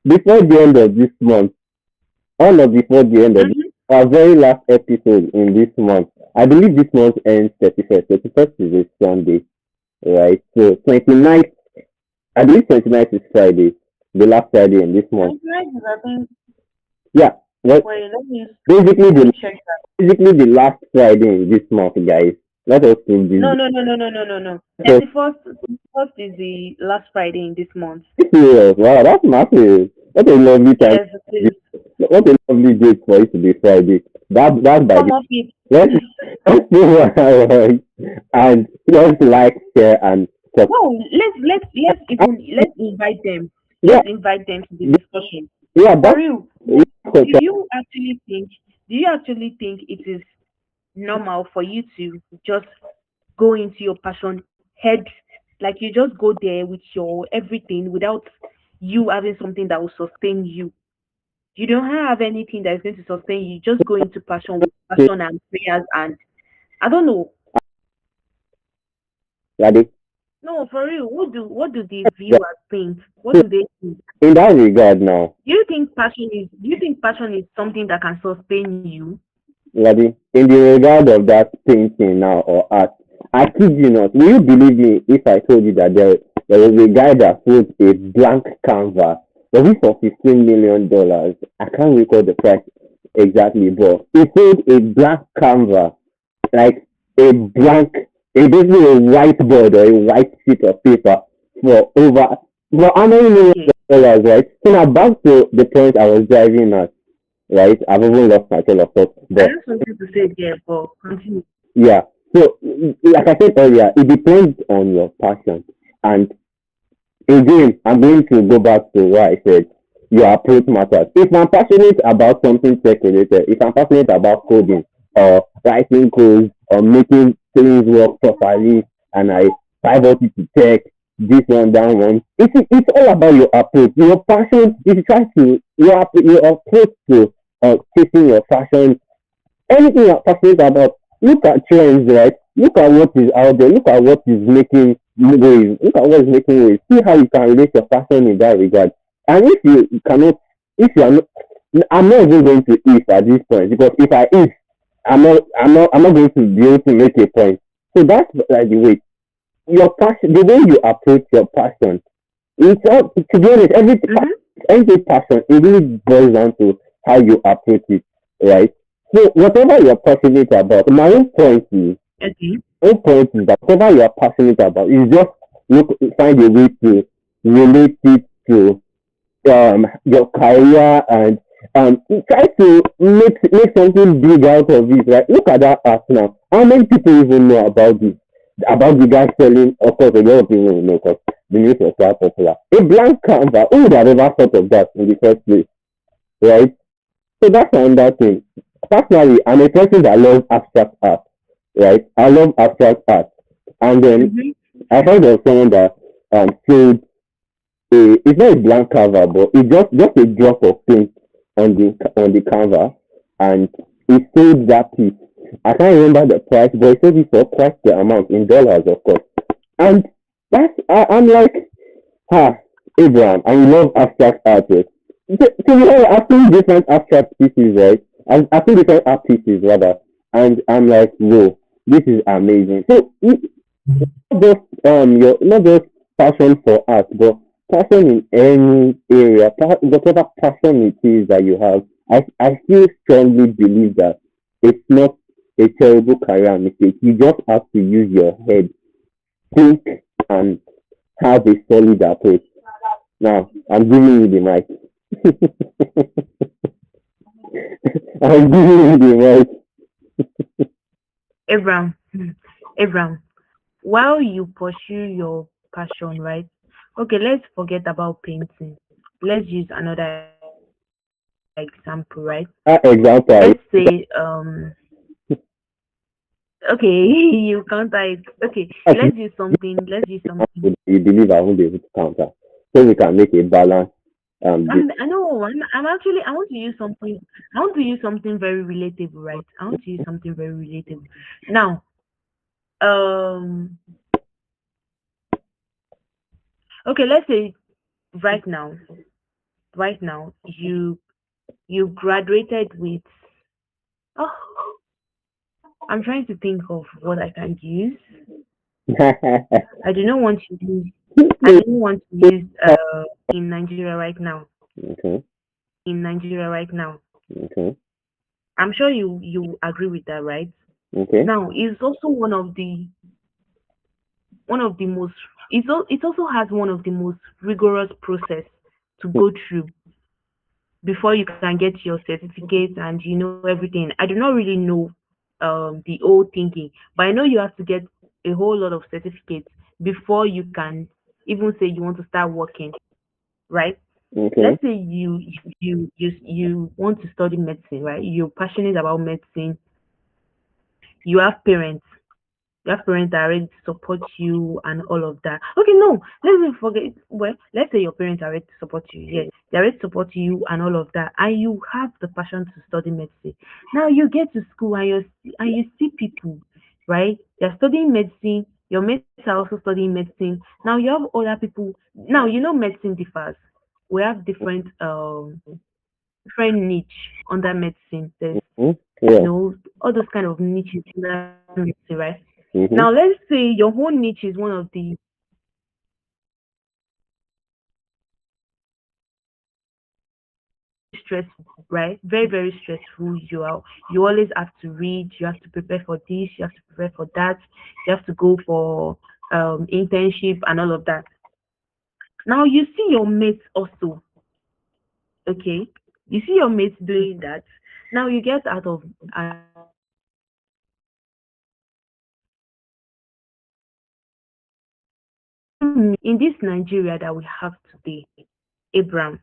Before the end of this month, on or before the end of this, Mm-hmm. our very last episode in this month. I believe this month ends 31st. 31st is a Sunday, right? So 29th, I believe 29th is Friday, the last Friday in this month. I think. Yeah. Well, Wait, basically let the me check that. basically the last Friday in this month, guys. Let us prove No, this. no, no, no, no, no, no, no. So 31st. 31st is the last Friday in this month. serious. Wow, that's massive. What a lovely time. Yes, it is. What a lovely day for it to be Friday. That by Come the off it. let's let's do what and just like, share, and subscribe. No, let's invite them. Yeah, Let's invite them to the discussion. yeah, For that's real, yeah, do you actually think? Do you actually think it is normal for you to just go into your passion head, like you just go there with your everything without you having something that will sustain you? You don't have anything that is going to sustain you. Just go into passion with passion and prayers and I don't know. Ready? No, for real. What do the Yeah. viewers think? What So do they think? in that regard now, Do you think passion is something that can sustain you? ready? In the regard of that painting now or art, I kid you not. Will you believe me if I told you that there was a guy that sold a blank canvas? Was it for $15 million? I can't recall the price exactly, but he sold a blank canvas, like a blank, basically a whiteboard or a white sheet of paper for over for how many million Okay. dollars, right? So now back to the point I was driving at, right? I've even lost my train of thought, I but have something to say there, but continue. yeah. So like I said earlier, it depends on your passion. And again, I'm going to go back to what I said. Your approach matters. If I'm passionate about something tech related, if I'm passionate about coding or writing codes or making things work properly, and I pivot it to tech, this one, that one, it's all about your approach. Your passion, if you try to, your approach to chasing your passion, anything you're passionate about, look at trends, right? Look at what is out there. Look at what is making waves. Look at what is making waves. See how you can relate your passion in that regard. And if you cannot, if you are not, I'm not even going to if at this point because if I if, I'm not going to be able to make a point. So that's like the way your passion, the way you approach your passion. It's all, to be honest, Mm-hmm. every passion, it really boils down to how you approach it, right? So whatever you're passionate about, my own point is Okay. that whatever you're passionate about is just look find a way to relate it to your career and try to make something big out of it, right? Look at that art now. How many people even know about this? About the guy selling, of course, a lot of people will know because the news was quite popular. A blank canvas. Who would have ever thought of that in the first place, right? So that's another thing. Personally, I'm a person that loves abstract art, right? I love abstract art. And then Mm-hmm. I heard of someone that sold it's not a blank cover, but it's just a drop of paint on the cover, and he sold that piece. I can't remember the price, but he sold it for quite the amount in dollars, of course. And I'm like, ha, Abraham, and you love abstract artists. So I've seen different abstract pieces, right? I've seen different art pieces rather, and I'm like, whoa, this is amazing. So not just your not just passion for art, but passion in any area, whatever passion it is that you have. I still strongly believe that it's not a terrible career mistake. You just have to use your head, think, and have a solid approach. Now, I'm giving you the mic. I'm giving you the mic. Abraham, Abraham, while you pursue your passion, right? Okay, let's forget about painting. Let's use another example, right? That Let's example, say, okay, you counter it. Okay, let's I use something. Let's use something. you believe I won't be able to counter. So we can make a balance. This. I know. I'm actually. I want to use something. I want to use something very relatable, right? I want to use something very relatable. Now, um, okay. Let's say right now, you graduated with. Oh, I'm trying to think of what I can use. I do not want to use. I don't want to use in Nigeria right now. Okay, In Nigeria right now. okay, I'm sure you agree with that, right? okay. Now, it's also one of the most. It also has one of the most rigorous process to go through before you can get your certificate and you know everything. I do not really know the whole thinking, but I know you have to get a whole lot of certificates before you can even say you want to start working, right? Okay. Let's say you want to study medicine, right? You're passionate about medicine. You have parents. You have parents that are ready to support you and all of that. Okay, no, let's not forget. Well, let's say your parents are ready to support you. Yeah, they're ready to support you and all of that, and you have the passion to study medicine. Now you get to school and you see people, right? They're studying medicine. Your mates are also studying medicine. Now you have other people. Now you know medicine differs. We have different niche under medicine. There's Mm-hmm. Yeah. all those kind of niches under medicine, right? Now, let's Mm-hmm. say your whole niche is one of the stressful, right? Very, very stressful. You always have to read, you have to prepare for this, you have to prepare for that, you have to go for internship and all of that. Now you see your mates also, okay? You see your mates doing that. Now you get out of in this Nigeria that we have today, Abraham,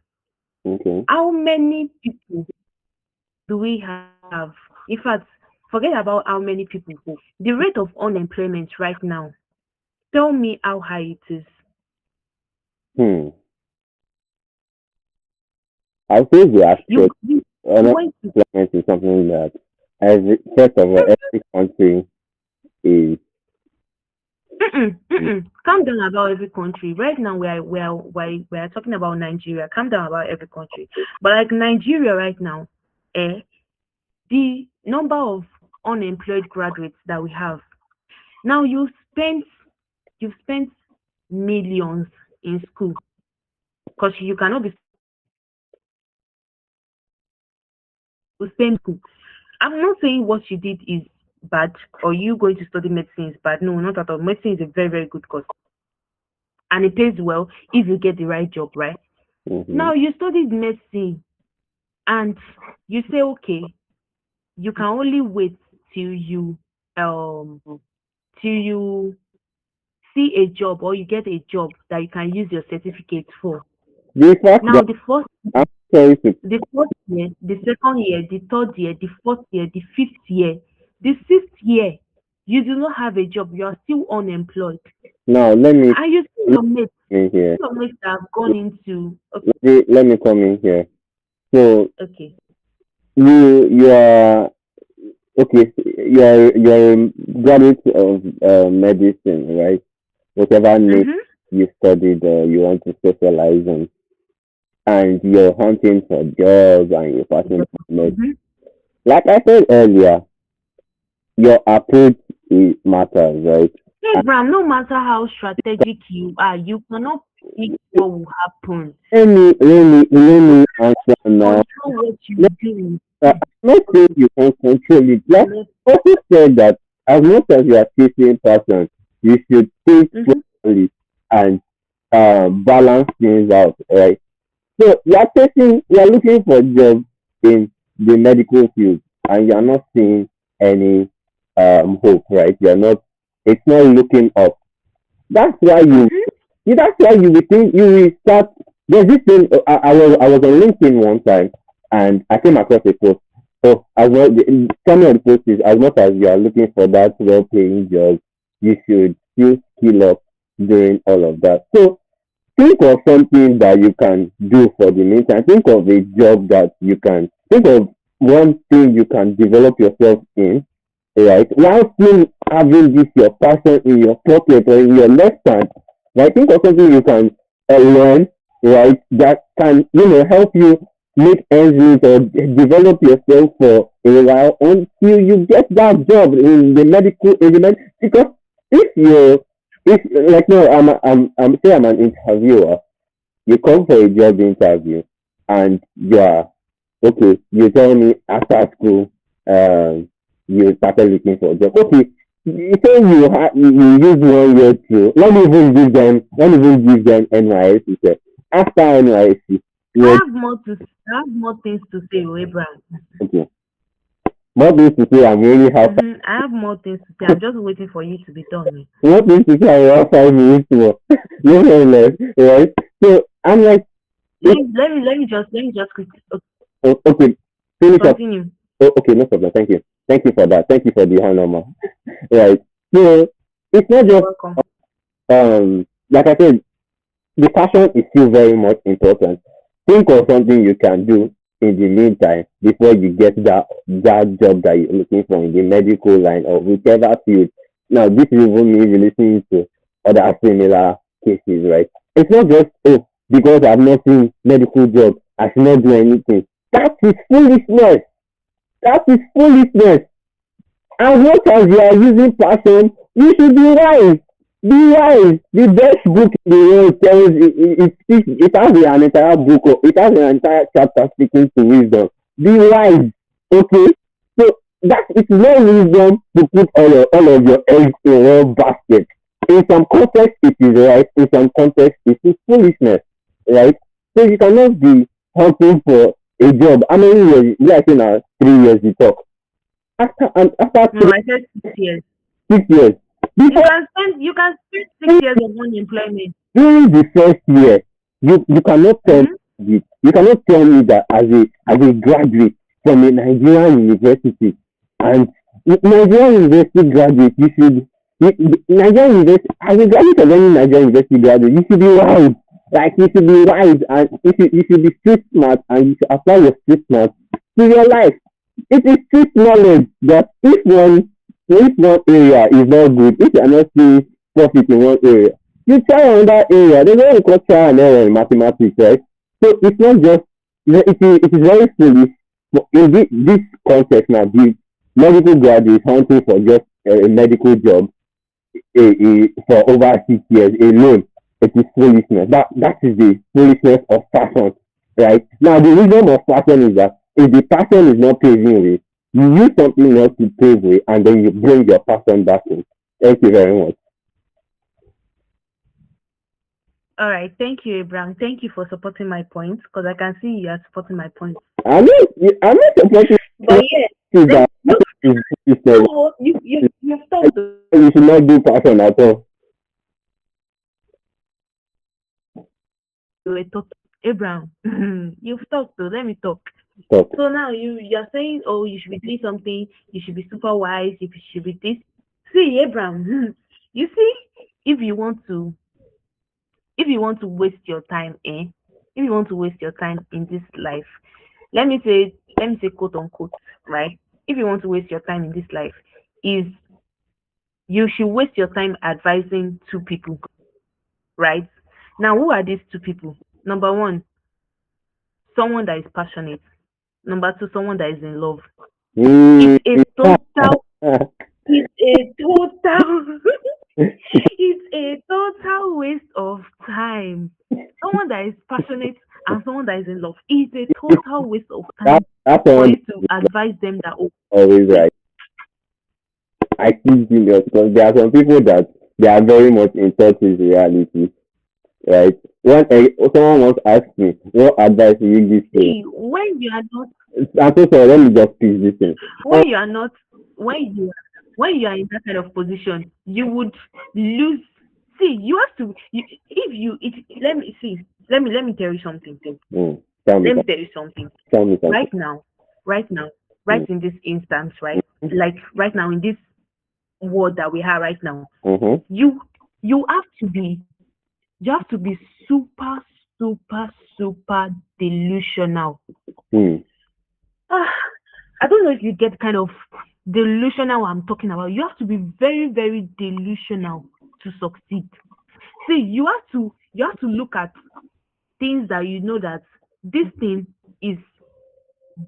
Okay. how many people do we have? In fact, forget about how many people. The rate of unemployment right now, tell me how high it is. Hmm. I think we are You straight. you went to Unemployment is something that first of all, every country is. calm down about every country. Right now we are talking about Nigeria. Calm down about every country. But like Nigeria right now, the number of unemployed graduates that we have. Now you've spent millions in school because you cannot be spend school. I'm not saying what you did is bad or you going to study medicine is bad. No, not at all. Medicine is a very, very good course. and it pays well if you get the right job, right? Mm-hmm. Now you studied medicine and you say, okay, you can only wait till you um till you see a job or you get a job that you can use your certificate for. The fact Now that the first I'm sorry to the fourth year, the second year, the third year, the fourth year, the fifth year, the sixth year, you do not have a job, you are still unemployed. now And you see let your mates, me in here. your mates that have gone into Let me come in here. So okay. you are okay. You are a graduate of medicine, right? Whatever niche Mm-hmm. you studied or you want to specialize in, and you're hunting for jobs and you're passing for med. Mm-hmm. Like I said earlier, your approach matters, right? Hey, Bram, no matter how strategic you are, you cannot predict what will happen. Let me answer now. Control what you Let, do. I'm not saying you can control it. Like also said that as much as you are chasing person, you should think Mm-hmm. slowly and balance things out, right? So you are looking for jobs in the medical field and you are not seeing any hope, right? You're not it's not looking up. That's why Mm-hmm. that's why you will think you will start. There's this thing. I was on LinkedIn one time and I came across a post. So as well, some of the post is as much as you are looking for that well-paying job, you should still skill up during all of that. So think of something that you can do for the meantime. Think of a job that you can think of one thing you can develop yourself in, right? While still having this your passion in your pocket or in your left hand, right? Think of something you can learn, right? That can help you make ends meet or develop yourself for a while until you get that job in the medical because if you if like no I'm say I'm an interviewer, you come for a job interview and you are okay, you tell me after school, you started looking for a job. Okay, you say you use 1 year to let me even give them NYSC sef. After NYSC, I you have more to I have more things to say, oh, Abraham. okay. What means to say I'm really have Mm-hmm. I have more things to say. I'm just waiting for you to be done. what means to say I have 5 minutes more. No less, right? So I'm like, it, Let me just quickly okay, finish up. continue. Oh, okay, no problem. Thank you. Thank you for that. Thank you for the honor, right? So it's not You're just welcome. like I said, the passion is still very much important. Think of something you can do in the meantime before you get that job that you're looking for in the medical line or whichever field. Now, this is even me listening to other similar cases, right? It's not just because I've not seen medical job, I should not do anything. That is foolishness. That is foolishness. As much as you are using passion, you should be wise. Be wise. The best book in the world tells it has an entire book or it has an entire chapter speaking to wisdom. Be wise. Okay? So that it's no wisdom to put all of your eggs in one basket. In some context it is right, in some context it is foolishness. Right? So you cannot be hunting for a job. How many years? We are saying now 3 years we talk after No, I said 6 years. 6 years. You Before can spend 6 years of unemployment. during the first year, you cannot tell Mm-hmm. me you cannot tell me that as a graduate from a Nigerian university and Nigerian university graduate Nigerian university as a graduate of any Nigerian university graduate you should be wise. Like you should be wise and you should be street smart and you should apply your street smart to your life. It is street knowledge that if one area is not good, if you are not seeing profit in one area, you try another area. There's what we call trial and error in mathematics, right? So it's not just it is very foolish in this context now. The medical graduate hunting for just a medical job for over 6 years alone. It is foolishness. That is the foolishness of passion, right? Now the wisdom of passion is that if the passion is not paving way, you use something else to pave way, and then you bring your passion back in. Thank you very much. All right. Thank you, Abraham. Thank you for supporting my point because I can see you are supporting my point. I'm not supporting But yeah, you let that you is business. no you talked though. You should not do passion at all. You were talking, Abraham. You've talked though. Let me talk. Stop. So now you're saying, oh, you should be doing something. You should be super wise. You should be this. See, Abraham. You see, if you want to waste your time, if you want to waste your time in this life, let me say quote unquote, right? If you want to waste your time in this life, is you should waste your time advising two people, right? Now, who are these two people? Number one, someone that is passionate. Number two, someone that is in love. It's Mm. a total, it's a total, it's a total waste of time. Someone that is passionate and someone that is in love is a total waste of that time that's for someone you to advise them that, oh, always see, right. I keep genius because there are some people that they are very much in touch with reality, right? When someone once asked me, "What advice will you give to?" see, when you are not, I'm so sorry. Let me just pitch this thing. Oh, when you are not, when you are in that kind of position, you would lose. See, you have to. If you, let me see. Let me tell you something. tell me Let me something. tell you something. Tell me something. Right now, right now, right Mm. in this instance, right, like right now in this world that we have right now, Mm-hmm. you you have to be you have to be super super super delusional. Mm. Ah, I don't know if you get kind of delusional I'm talking about. You have to be very very delusional to succeed. See, you have to look at things that you know that this thing is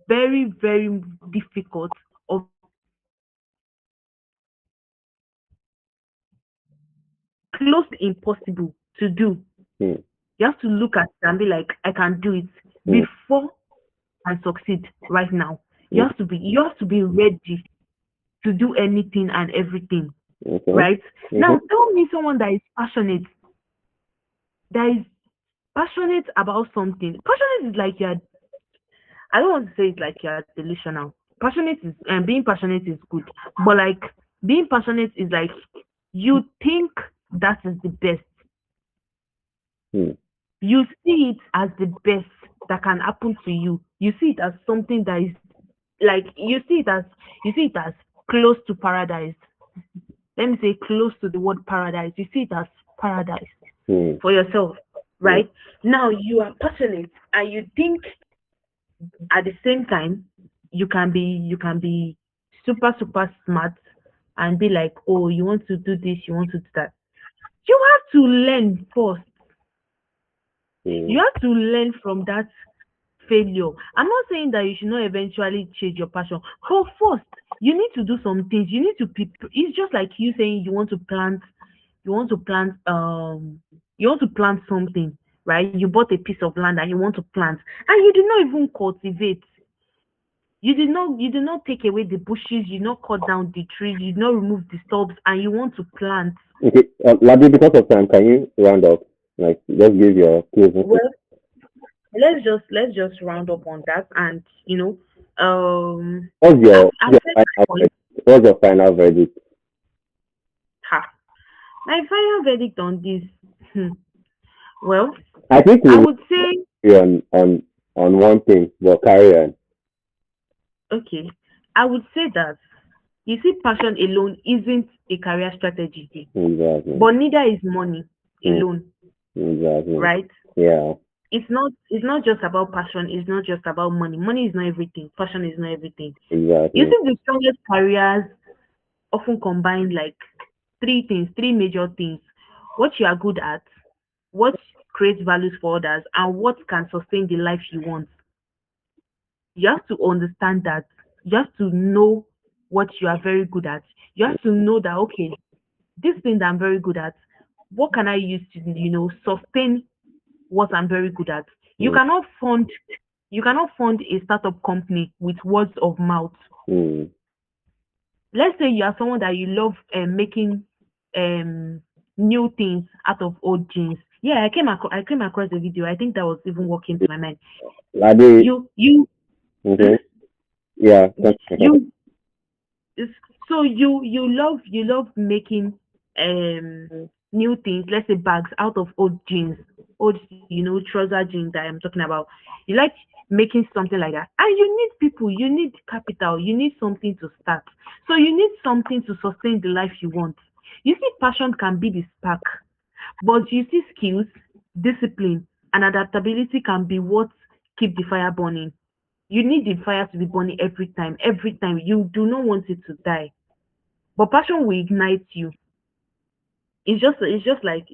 very very difficult or close to impossible to do. Mm. You have to look at it and be like, I can do it Mm. before I succeed right now. Mm. You have to be ready to do anything and everything, Okay. right? Mm-hmm. Now tell me someone that is passionate about something. Passionate is like you're I don't want to say it like you're delusional. Passionate is and being passionate is good. But like being passionate is like you think that is the best. Mm. You see it as the best that can happen to you. You see it as something that is like you see it as close to paradise. Let me say close to the word paradise. You see it as paradise Mm. for yourself, Yeah. right? Now you are passionate and you think at the same time you can be super super smart and be like, oh, you want to do this, you want to do that. You have to learn first. You Mm. have to learn from that failure. I'm not saying that you should not eventually change your passion, but first you need to do some things. You need to be. It's just like you saying you want to plant, you want to plant something, right? You bought a piece of land and you want to plant, and you did not even cultivate. You did not take away the bushes. You did not cut down the trees. You did not remove the stubs, and you want to plant. Okay. Labi, because of time, can you round up? Like, just give your closing statement. Well, let's just round up on that, and What's I've your I've said my final point. verdict? What's your final verdict? Ha. My final verdict on this. Well, I think I we would say, agree on one thing, but carry on. okay, I would say that you see, passion alone isn't a career strategy, Exactly. but neither is money Mm. alone, Exactly. right? Yeah. It's not just about passion. It's not just about money. Money is not everything. Passion is not everything. You Exactly. see, the strongest careers often combine like three major things: what you are good at, what creates values for others, and what can sustain the life you want. You have to understand that. You have to know what you are very good at. You have to know that, okay, this thing that I'm very good at, what can I use to sustain what I'm very good at. You Mm. cannot fund you cannot fund a startup company with words of mouth. Mm. Let's say you are someone that you love making um new things out of old jeans. Yeah, I came across the video. I think that was even walking to my mind. Ladi, You okay, mhm. yeah, continue. you It's- so you love making new things, let's say bags out of old jeans, old trouser jeans that I'm talking about. You like making something like that, and you need people, you need capital, you need something to start. So you need something to sustain the life you want. You see, passion can be the spark, but you see, skills, discipline, and adaptability can be what keep the fire burning. You need the fire to be burning every time, every time. You do not want it to die. But passion will ignite you. It's just like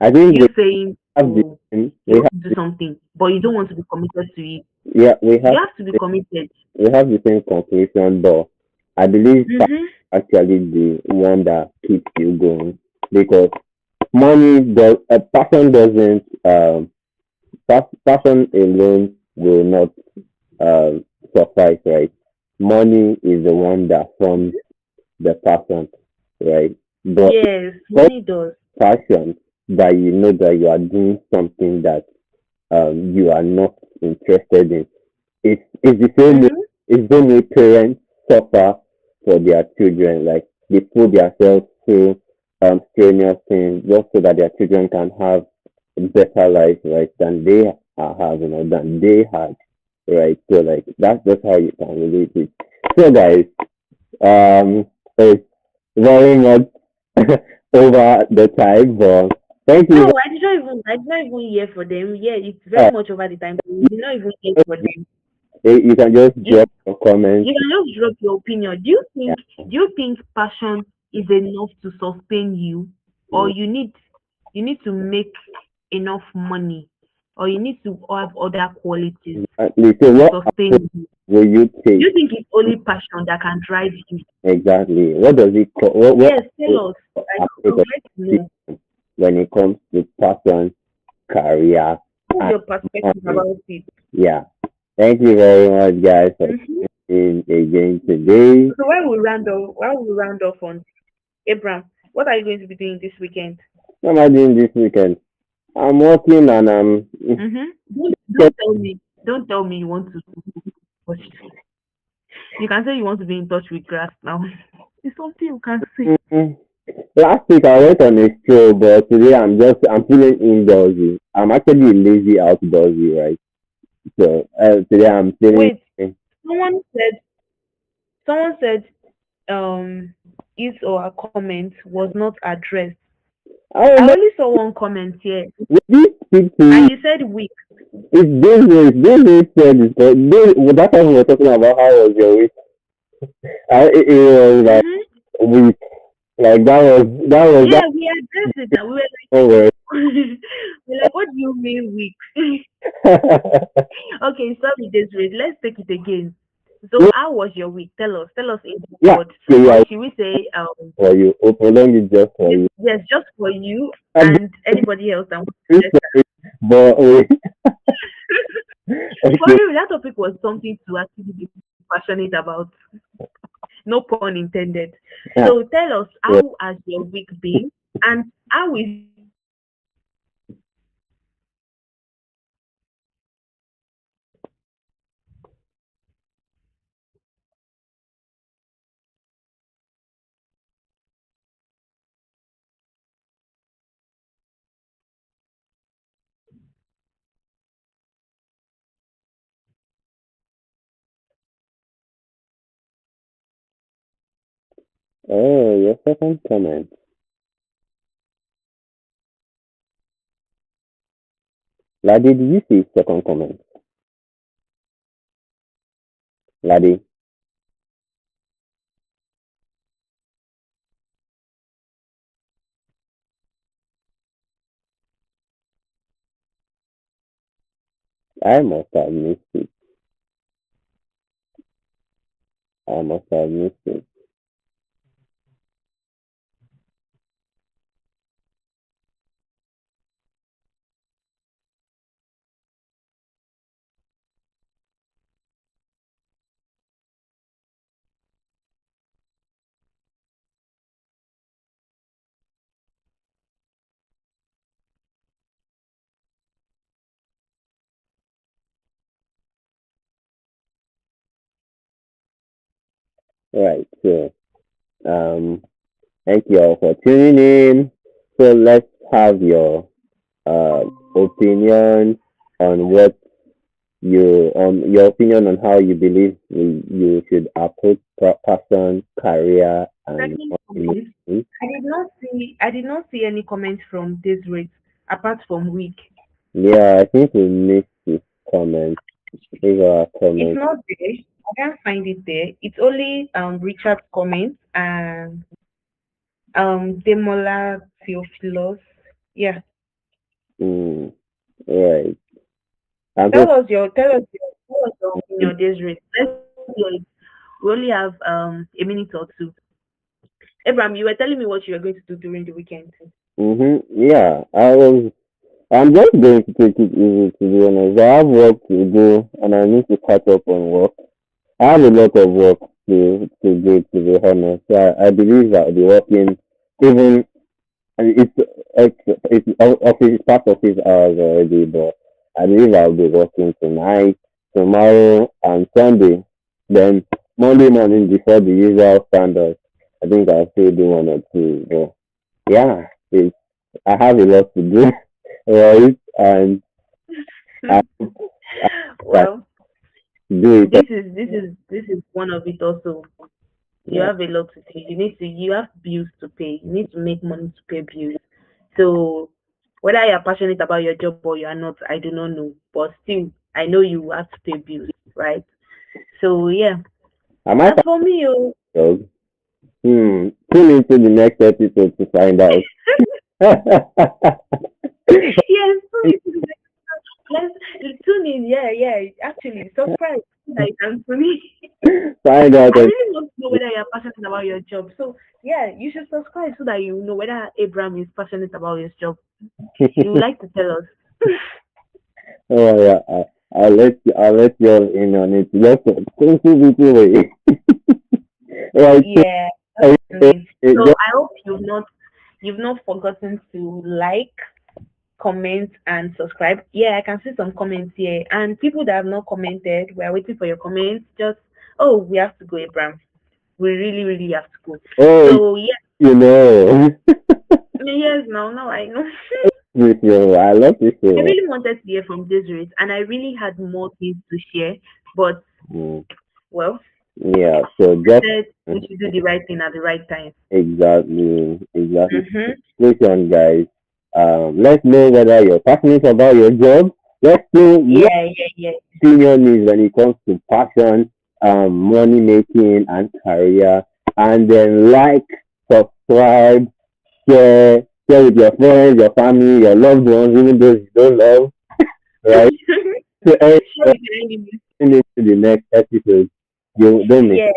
I think you saying, have the oh, we you want have to do something, but you don't want to be committed to it. yeah You have to be committed. we have the same conclusion, but I believe passion Mm-hmm. is actually the one that keeps you going because money does passion doesn't passion alone will not um suffice, right? Money is the one that forms the passion, right? But Yes, it's money does. passion that you know that you are doing something that you are not interested in. It's the same way Mm-hmm. it's the same way parents suffer for their children. Like they put themselves through strenuous things just so that their children can have a better life, right, than they are having or than they had. Right. So like that's just how you can relate it. So guys, it's very much over the time, but thank you. No, I did not even hear for them. Yeah, it's very Uh, much over the time. We did not even hear for them. you can just You drop your comments. you can just drop your opinion. Yeah. Do you think passion is enough to sustain you, or you need to make enough money, or you need to have other qualities Exactly. So to what approach sustain you? will you Do take? you think it's only passion that can drive you? Exactly. What does it call? What Yes, tell us. I approach would of like to it know. when it comes to passion, career, What's and your perspective money? about it? Yeah. Thank you very much, guys, for Mm-hmm. tuning in again today. So while we round off on Abraham, what are you going to be doing this weekend? What am I doing this weekend? I'm working and I'm Mm-hmm. Don't tell me you want to touch. You can say you want to be in touch with grass now. It's something you can say. Mm, last week I went on a stroll, but today I'm feeling indoorsy. I'm actually a lazy outdoorsy, right? So today I'm feeling. Wait, someone said someone said his or her comment was not addressed. Oh, I no, only saw one comment here, we did speak to and you said weak. it's those days. Those days said it, but that time we were talking about how was your week. It was like Mm-hmm. week, like that Yeah, we addressed it, and we were over. like, we're like, what do you mean weak? Okay, sorry, Desiree. Let's take it again. So, No, how was your week? Tell us in yeah, words, okay, or yeah, should we say, for you. Oh, prolong it just for you. yes, just for you I'm and anybody else that wants very to sorry, but wait, For okay. real, that topic was something to actually be passionate about. No pun intended. Yeah, So, tell us, yeah. how has your week been, and how is Oh, your second comment, Ladi. Did you see second comment, Ladi? I must have missed it. I must have missed it. Right. So, um, thank you all for tuning in. So let's have uh opinion on what your opinion on how you believe you should approach passion, career, and Second comment. motivation. I did not see any comments from this rate apart from week. Yeah, I think we missed this comment. Leave our It's comment. not there. I can't find it there. It's only Richard's comments and Demola Theophilus. Yeah. Mm, right. I'm so Tell us your opinion this rate. Let's do it. We only have a minute or two. Abraham, you were telling me what you were going to do during the weekend. yeah. I'm just going to take it easy to be honest. I have work to do and I need to catch up on work. I have a lot of work to do to be honest. So I believe that I'll be working even it's office part office hours already, but I believe I'll be working tonight, tomorrow, and Sunday. Then Monday morning before the usual standards, I think I'll still do one or two. But yeah, I have a lot to do, right? And I, I can Well, do it. this is one of it also. You Yeah. have a lot to do. You have bills to pay. You need to make money to pay bills. So whether you're passionate about your job or you are not, I do not know. But still, I know you have to pay bills, right? So yeah. Am I As for me, oh, dog? Tune into the next episode to find out. yes, let's tune in. Yeah, yeah. Actually, subscribe so that you can for me. Find out. I really want to know whether you're passionate about your job. So yeah, you should subscribe so that you know whether Abraham is passionate about his job. He would like to tell us. Oh yeah, I'll let you all in on it. Just thank you people. Right. Yeah, So, definitely. So just, I hope you've not forgotten to like, comment, and subscribe. Yeah, I can see some comments here, and people that have not commented, we are waiting for your comments. Just we have to go, Abraham. We really, really have to go. oh, So yeah, you know, yes, now I know. with you, I love this I show. really wanted to hear from Desiree, and I really had more things to share, but Mm, well, yeah. So I just said we should do the right thing at the right time. exactly. Mhm. Listen, guys. Let's know whether you're passionate about your job. Let's know what Yeah, yeah, yeah. opinion is when it comes to passion, money making, and career. And then like, subscribe, share with your friends, your family, your loved ones, even those you don't love, right? So Share with your enemies. into the next episode. You don't miss. Yeah.